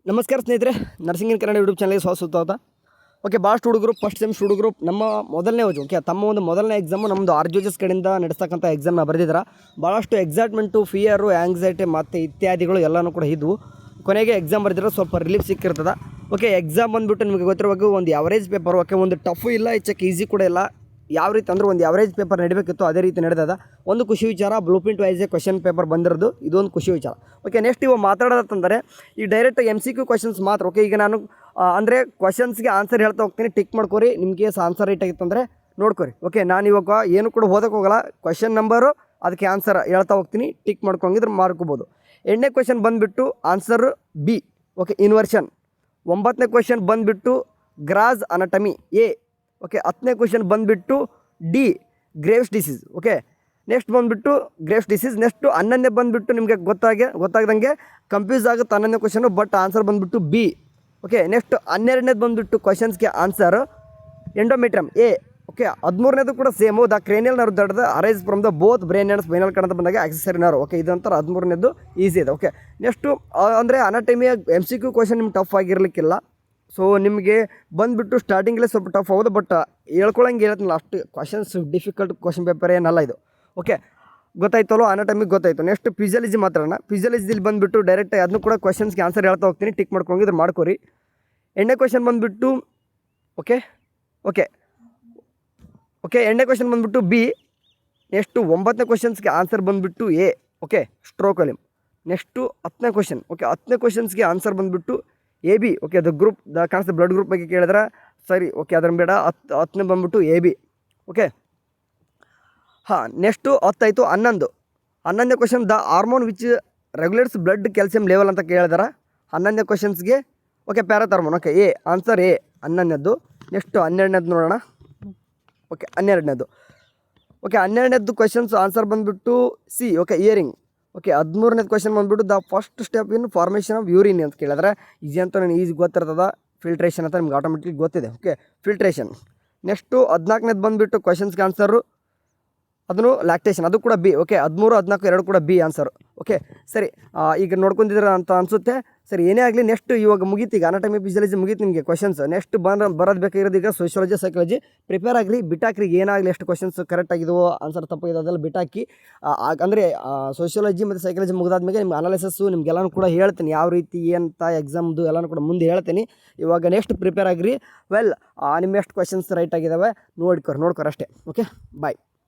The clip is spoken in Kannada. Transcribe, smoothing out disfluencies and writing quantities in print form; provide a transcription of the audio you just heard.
ನಮಸ್ಕಾರ ಸ್ನೇಹಿತರೆ, ನರ್ಸಿಂಗ್ ಇನ್ ಕನ್ನಡ ಯೂಟ್ಯೂಬ್ ಚಾನಲ್ಗೆ ಸ್ವಾಗತ. ಓಕೆ, ಭಾಳಷ್ಟು ಹುಡುಗರು ಫಸ್ಟ್ ಸೆಮ್ ಹುಡುಗರು ನಮ್ಮ ಮೊದಲನೇ ಓಕೆ ತಮ್ಮ ಒಂದು ಮೊದಲನೇ ಎಕ್ಸಾಮು ನಮ್ಮದು ಆರ್ಜೋಜಸ್ ಕಡೆಯಿಂದ ನಡೆಸ್ತಕ್ಕಂಥ ಎಕ್ಸಾಮ್ನ ಬರೆದಿದ್ದಾರೆ. ಭಾಳಷ್ಟು ಎಕ್ಸೈಟ್ಮೆಂಟು, ಫಿಯರು, ಆ್ಯಂಗ್ಸೈಟಿ ಮತ್ತು ಇತ್ಯಾದಿಗಳು ಎಲ್ಲನೂ ಕೂಡ ಇದ್ವು. ಕೊನೆಗೆ ಎಕ್ಸಾಮ್ ಬರೆದಿರೋ ಸ್ವಲ್ಪ ರಿಲೀಫ್ ಸಿಕ್ಕಿರ್ತದೆ. ಓಕೆ, ಎಕ್ಸಾಮ್ ಬಂದುಬಿಟ್ಟು ನಿಮಗೆ ಗೊತ್ತಿರುವಾಗ ಒಂದು ಯಾವರೇಜ್ ಪೇಪರ್. ಓಕೆ, ಒಂದು ಟಫು ಇಲ್ಲ, ಹೆಚ್ಚಕ್ಕೆ ಈಸಿ ಕೂಡ ಇಲ್ಲ. ಯಾವ ರೀತಿ ಅಂದ್ರೆ ಒಂದು ಯಾವರೇಜ್ ಪೇಪರ್ ನಡೀಬೇಕಿತ್ತು ಅದೇ ರೀತಿ ನಡೆದದ. ಒಂದು ಖುಷಿ ವಿಚಾರ, ಬ್ಲೂ ಪ್ರಿಂಟ್ ವೈಸೇ ಕ್ವಶನ್ ಪೇಪರ್ ಬಂದಿರೋದು, ಇದೊಂದು ಖುಷಿ ವಿಚಾರ. ಓಕೆ, ನೆಕ್ಸ್ಟ್ ಇವಾಗ ಮಾತಾಡೋದಂತಂದರೆ ಈ ಡೈರೆಕ್ಟ್ MCQ ಕ್ವಶನ್ಸ್ ಮಾತ್ರ. ಓಕೆ, ಈಗ ನಾನು ಅಂದರೆ ಕ್ವಶನ್ಸ್ಗೆ ಆನ್ಸರ್ ಹೇಳ್ತಾ ಹೋಗ್ತೀನಿ, ಟಿಕ್ ಮಾಡ್ಕೊರಿ. ನಿಮಗೆ ಆನ್ಸರ್ ರೈಟ್ ಆಗಿತ್ತಂದರೆ ನೋಡ್ಕೊರಿ. ಓಕೆ, ನಾನು ಇವಾಗ ಏನು ಕೂಡ ಓದಕ್ಕೆ ಹೋಗಲ್ಲ, ಕ್ವಶನ್ ನಂಬರು ಅದಕ್ಕೆ ಆನ್ಸರ್ ಹೇಳ್ತಾ ಹೋಗ್ತೀನಿ, ಟಿಕ್ ಮಾಡ್ಕೊಂಡಿದ್ರೆ ಮಾಡ್ಕೋಬೋದು. 8ನೇ ಕ್ವಶನ್ ಬಂದುಬಿಟ್ಟು ಆನ್ಸರ್ ಬಿ. Okay, inversion. 9ನೇ ಕ್ವಶನ್ ಬಂದುಬಿಟ್ಟು ಗ್ರಾಸ್ ಅನಟಮಿ ಎ. ಓಕೆ, 10ನೇ ಕ್ವಶನ್ ಬಂದುಬಿಟ್ಟು D, Graves disease. Okay, next ಬಂದುಬಿಟ್ಟು ಗ್ರೇವ್ಸ್ ಡಿಸೀಸ್. ನೆಕ್ಸ್ಟು 11ನೇ ಬಂದುಬಿಟ್ಟು ನಿಮಗೆ ಗೊತ್ತಾಗ್ದಂಗೆ ಕನ್ಫ್ಯೂಸ್ ಆಗುತ್ತೆ 11ನೇ ಕ್ವಶನು, ಬಟ್ ಆನ್ಸರ್ ಬಂದುಬಿಟ್ಟು ಬಿ. ಓಕೆ, ನೆಕ್ಸ್ಟ್ 12ನೇದು ಬಂದುಬಿಟ್ಟು ಕ್ವಶನ್ಸ್ಗೆ ಆನ್ಸರ್ ಎಂಡೋಮೆಟ್ರಿಯಮ್ ಎ. ಓಕೆ, 13ನೇದು ಕೂಡ same, the cranial nerve that the arise from the both brain and spinal cord ಅಂತ ಬಂದಾಗ ಆಕ್ಸೆಸರಿ ನರ್ವ್. ಓಕೆ, ಇದಂತರ 13ನೇದು ಈಸಿ ಇದೆ. ಓಕೆ, ನೆಕ್ಸ್ಟು ಅಂದರೆ ಅನಾಟಮಿಯ MCQ ಕ್ವಶನ್ ನಿಮ್ಗೆ ಟಫ್ ಆಗಿರಲಿಕ್ಕಿಲ್ಲ. ಸೊ ನಿಮಗೆ ಬಂದುಬಿಟ್ಟು ಸ್ಟಾರ್ಟಿಂಗಲ್ಲೇ ಸ್ವಲ್ಪ ಟಫ್ ಆಗೋದು, ಬಟ್ ಹೇಳ್ಕೊಳಂಗೆ ಹೇಳ್ತೀನಿ, ಅಷ್ಟು ಕ್ವಶನ್ಸ್ ಡಿಫಿಕಲ್ಟ್ ಕ್ವಶನ್ ಪೇಪರ್ ಏನಲ್ಲ ಇದು. ಓಕೆ, ಗೊತ್ತಾಯ್ತಲ್ಲೋ, ಅನಾಟಮಿಗೆ ಗೊತ್ತಾಯಿತು. ನೆಕ್ಸ್ಟ್ ಫಿಸಿಯಾಲಜಿ ಮಾತಾಡೋಣ. ಫಿಸಿಯಾಲಜಿಲಿ ಬಂದುಬಿಟ್ಟು ಡೈರೆಕ್ಟಾಗಿ ಅದನ್ನು ಕೂಡ ಕ್ವಶನ್ಸ್ಗೆ ಆನ್ಸರ್ ಹೇಳ್ತಾ ಹೋಗ್ತೀನಿ, ಟಿಕ್ ಮಾಡ್ಕೊಂಡಿದ್ರೆ ಮಾಡ್ಕೊರಿ. 8ನೇ ಕ್ವಶನ್ ಬಂದುಬಿಟ್ಟು ಓಕೆ ಓಕೆ ಓಕೆ 8ನೇ ಕ್ವಶನ್ ಬಂದುಬಿಟ್ಟು ಬಿ. ನೆಕ್ಸ್ಟು 9ನೇ ಕ್ವಶನ್ಸ್ಗೆ ಆನ್ಸರ್ ಬಂದುಬಿಟ್ಟು ಎ. ಓಕೆ, ಸ್ಟ್ರೋಕೊಲಿಮ್. ನೆಕ್ಸ್ಟು 10ನೇ ಕ್ವಶನ್. ಓಕೆ, 10ನೇ ಕ್ವಶನ್ಸ್ಗೆ ಆನ್ಸರ್ ಬಂದುಬಿಟ್ಟು A B. Okay, the group the ಕಾಣಿಸ್ತಾ ಬ್ಲಡ್ ಗ್ರೂಪ್ ಬಗ್ಗೆ ಕೇಳಿದ್ರೆ ಸರಿ. ಓಕೆ, ಅದನ್ನು ಬೇಡ. 10ನೇ ಬಂದುಬಿಟ್ಟು ಎ ಬಿ. ಓಕೆ, ಹಾಂ, ನೆಕ್ಸ್ಟು 10 ಆಯಿತು. 11ನೇ question the hormone which regulates blood calcium level ಅಂತ ಕೇಳಿದಾರೆ 11ನೇ ಕ್ವಶನ್ಸ್ಗೆ. Okay, parathormone. Okay, A answer A 11ನೇದು. ನೆಕ್ಸ್ಟು 12ನೇದು ನೋಡೋಣ. ಓಕೆ, 12ನೇದು. ಓಕೆ, 12ನೇದು ಕ್ವಶನ್ಸ್ ಆನ್ಸರ್ ಬಂದುಬಿಟ್ಟು ಸಿ. Okay, hearing. ಓಕೆ, 13ನೇದು ಕ್ವಶನ್ ಬಂದುಬಿಟ್ಟು the first step in formation of urine ಅಂತ ಕೇಳಿದ್ರೆ ಈಸಿ ಅಂತ ನನಗೆ ಈಸಿ ಗೊತ್ತಿರ್ತದ. ಫಿಲ್ಟ್ರೇಷನ್ ಅಂತ ನಿಮ್ಗೆ ಆಟೋಮೆಟಿಕ್ ಗೊತ್ತಿದೆ. Okay, filtration. ನೆಕ್ಸ್ಟು 14ನೇದು ಬಂದುಬಿಟ್ಟು ಕ್ವಶನ್ಸ್ಗೆ ಆನ್ಸರು ಅದನ್ನು ಲ್ಯಾಕ್ಟೇಷನ್, ಅದು ಕೂಡ ಬಿ. ಓಕೆ, 13, 14 ಎರಡು ಕೂಡ ಬಿ ಆನ್ಸರು. ಓಕೆ, ಸರಿ, ಈಗ ನೋಡ್ಕೊಂಡಿದ್ದೀರ ಅಂತ ಅನಿಸುತ್ತೆ. ಸರಿ, ಏನೇ ಆಗಲಿ, ನೆಕ್ಸ್ಟ್ ಇವಾಗ ಮುಗೀತು. ಈಗ ಅನಾಟಮಿ ಫಿಸಿಯಾಲಜಿ ಮುಗೀತು ನಿಮಗೆ ಕ್ವಶನ್ಸ್. ನೆಕ್ಸ್ಟ್ ಬರೋದು ಬೇಕಾಗಿರೋದು ಈಗ ಸೋಷಿಯಾಲಜಿ, ಸೈಕಾಲಜಿ. ಪ್ರಿಪೇರ್ ಆಗಲಿ, ಬಿಟ್ಟಾಕ್ರಿ. ಏನಾಗಲಿ, ಎಷ್ಟು ಕ್ವಶನ್ಸ್ ಕರೆಕ್ಟ್ ಆಗಿದೆವೋ, ಆನ್ಸರ್ ತಪ್ಪಾಗಿದೆ ಅದೆಲ್ಲ ಬಿಟ್ಟಾಕಿ. ಅಂದರೆ ಸೋಷಿಯಾಲಜಿ ಮತ್ತು ಸೈಕಾಲಜಿ ಮುಗಿದಾದ್ಮೇಲೆ ನಿಮ್ಗೆ ಅನಾಲಿಸಿಸ್ಸು ನಿಮ್ಗೆಲ್ಲನೂ ಕೂಡ ಹೇಳ್ತೀನಿ, ಯಾವ ರೀತಿ ಏನಂತ ಎಕ್ಸಾಮ್ದು ಎಲ್ಲನೂ ಕೂಡ ಮುಂದೆ ಹೇಳ್ತೀನಿ. ಇವಾಗ ನೆಕ್ಸ್ಟ್ ಪ್ರಿಪೇರ್ ಆಗಿರಿ. ವೆಲ್, ನಿಮ್ಮ ಎಷ್ಟು ಕ್ವಶನ್ಸ್ ರೈಟ್ ಆಗಿದ್ದಾವೆ ನೋಡ್ಕೊರಿ ಅಷ್ಟೇ. ಓಕೆ, ಬಾಯ್.